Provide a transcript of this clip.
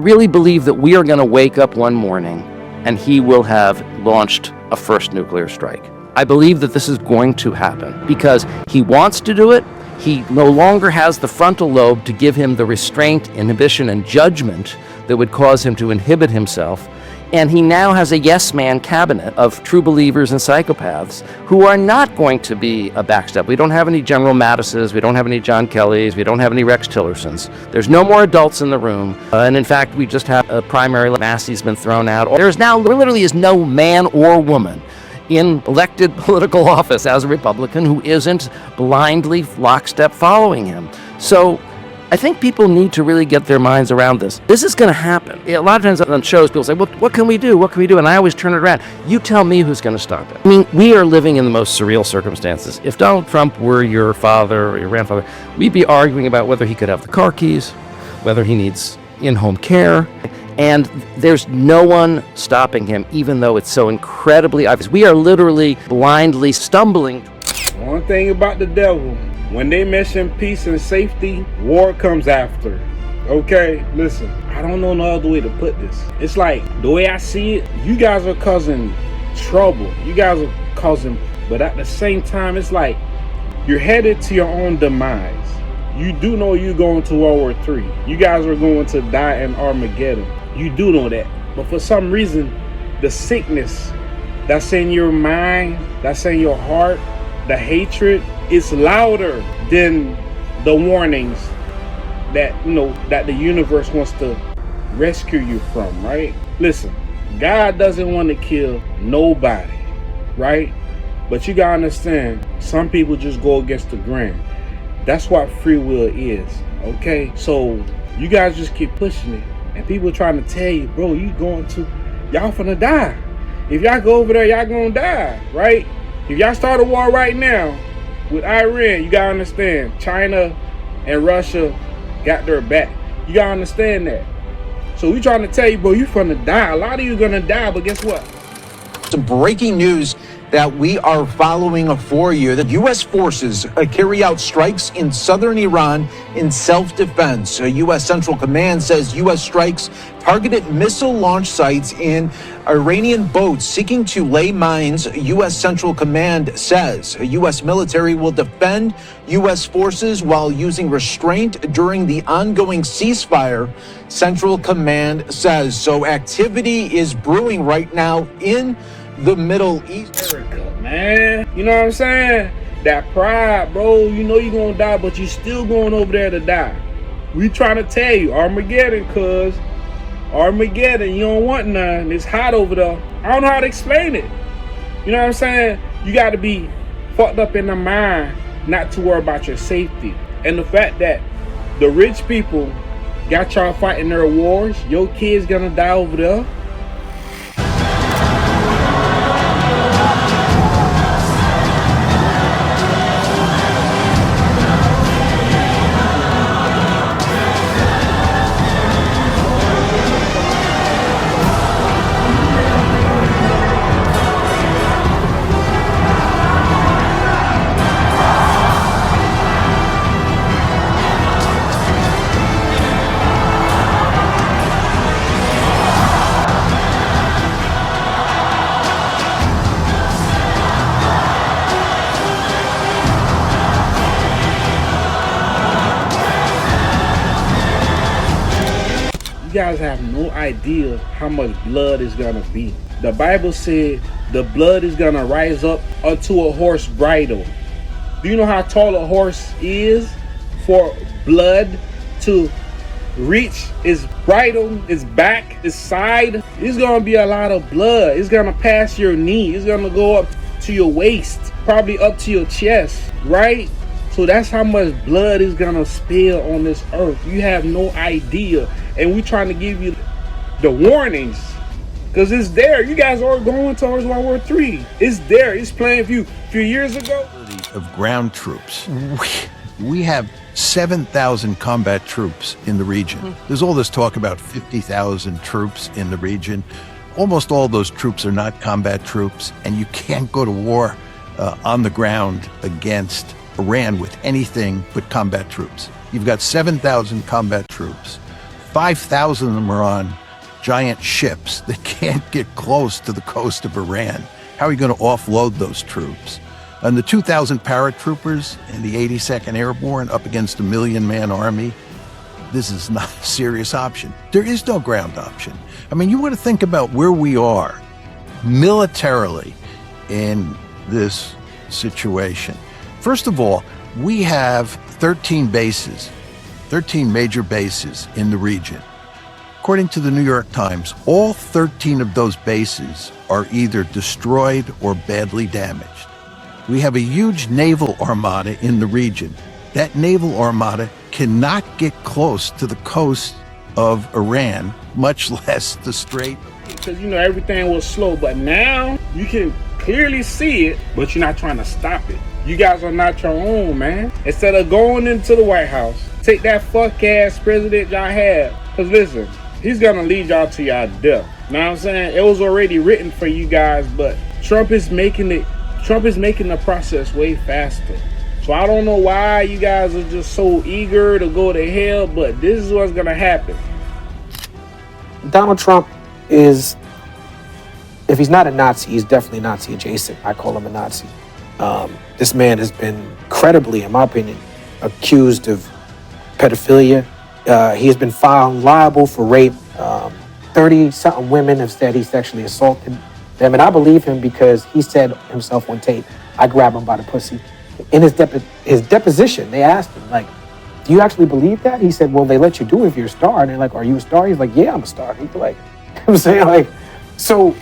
I really believe that we are going to wake up one morning and he will have launched a first nuclear strike. I believe that this is going to happen because he wants to do it. He no longer has the frontal lobe to give him the restraint, inhibition, and judgment that would cause him to inhibit himself. And he now has a yes-man cabinet of true believers and psychopaths who are not going to be a backstep. We don't have any General Mattises, we don't have any John Kellys, we don't have any Rex Tillersons. There's no more adults in the room. And in fact, we just have a primary. Massey's been thrown out. There literally is no man or woman in elected political office as a Republican who isn't blindly lockstep following him. So I think people need to really get their minds around this. This is going to happen. A lot of times on shows, people say, well, what can we do? What can we do? And I always turn it around. You tell me who's going to stop it. I mean, we are living in the most surreal circumstances. If Donald Trump were your father or your grandfather, we'd be arguing about whether he could have the car keys, whether he needs in-home care. And there's no one stopping him, even though it's so incredibly obvious. We are literally blindly stumbling. One thing about the devil, when they mention peace and safety, war comes after. Okay, listen, I don't know no other way to put this. It's like, the way I see it, you guys are causing trouble. You guys are causing, but at the same time, it's like, you're headed to your own demise. You do know you're going to World War III. You guys are going to die in Armageddon. You do know that. But for some reason, the sickness that's in your mind, that's in your heart, the hatred, is louder than the warnings that, that the universe wants to rescue you from, right? Listen, God doesn't want to kill nobody, right? But you gotta understand, some people just go against the grain. That's what free will is, okay? So you guys just keep pushing it, and people trying to tell you, bro, y'all finna die. If y'all go over there, y'all gonna die, right? If y'all start a war right now with Iran, you gotta understand, China and Russia got their back. You gotta understand that. So we trying to tell you, bro, you finna die. A lot of you gonna die, but guess what? Some breaking news that we are following for you. The U.S. forces carry out strikes in southern Iran in self-defense. U.S. Central Command says U.S. strikes targeted missile launch sites in Iranian boats seeking to lay mines. U.S. Central Command says U.S. military will defend U.S. forces while using restraint during the ongoing ceasefire, Central Command says. So activity is brewing right now in the Middle East. America, man. You know what I'm saying? That pride, bro. You know you're gonna die, but you still going over there to die. We trying to tell you, Armageddon, cuz. Armageddon, you don't want none. It's hot over there. I don't know how to explain it. You know what I'm saying? You gotta be fucked up in the mind not to worry about your safety. And the fact that the rich people got y'all fighting their wars, your kids gonna die over there. You guys have no idea how much blood is gonna be. The Bible said the blood is gonna rise up unto a horse bridle. Do you know how tall a horse is for blood to reach its bridle, its back, its side? It's gonna be a lot of blood. It's gonna pass your knee. It's gonna go up to your waist, probably up to your chest, right? So that's how much blood is gonna spill on this earth. You have no idea. And we trying to give you the warnings, because it's there. You guys are going towards World War III. It's there. It's playing for you. A few years ago. Of ground troops. We have 7,000 combat troops in the region. There's all this talk about 50,000 troops in the region. Almost all those troops are not combat troops, and you can't go to war on the ground against Iran with anything but combat troops. You've got 7,000 combat troops, 5,000 of them are on giant ships that can't get close to the coast of Iran. How are you going to offload those troops? And the 2,000 paratroopers and the 82nd Airborne up against a 1 million-man army, this is not a serious option. There is no ground option. I mean, you want to think about where we are militarily in this situation. First of all, we have 13 bases, 13 major bases in the region. According to the New York Times, all 13 of those bases are either destroyed or badly damaged. We have a huge naval armada in the region. That naval armada cannot get close to the coast of Iran, much less the Strait. Because, everything was slow, but now you can clearly see it, but you're not trying to stop it. You guys are not your own, man. Instead of going into the White House, take that fuck-ass president y'all have. Because listen, he's going to lead y'all to y'all death. Know what I'm saying? It was already written for you guys, but Trump is making the process way faster. So I don't know why you guys are just so eager to go to hell, but this is what's going to happen. Donald Trump is, if he's not a Nazi, he's definitely Nazi adjacent. I call him a Nazi. This man has been credibly, in my opinion, accused of pedophilia. He has been found liable for rape. 30-something women have said he sexually assaulted them. And I believe him because he said himself on tape, I grabbed him by the pussy. In his deposition, they asked him, like, do you actually believe that? He said, well, they let you do it if you're a star. And they're like, are you a star? He's like, yeah, I'm a star. He's like, I'm saying, like, so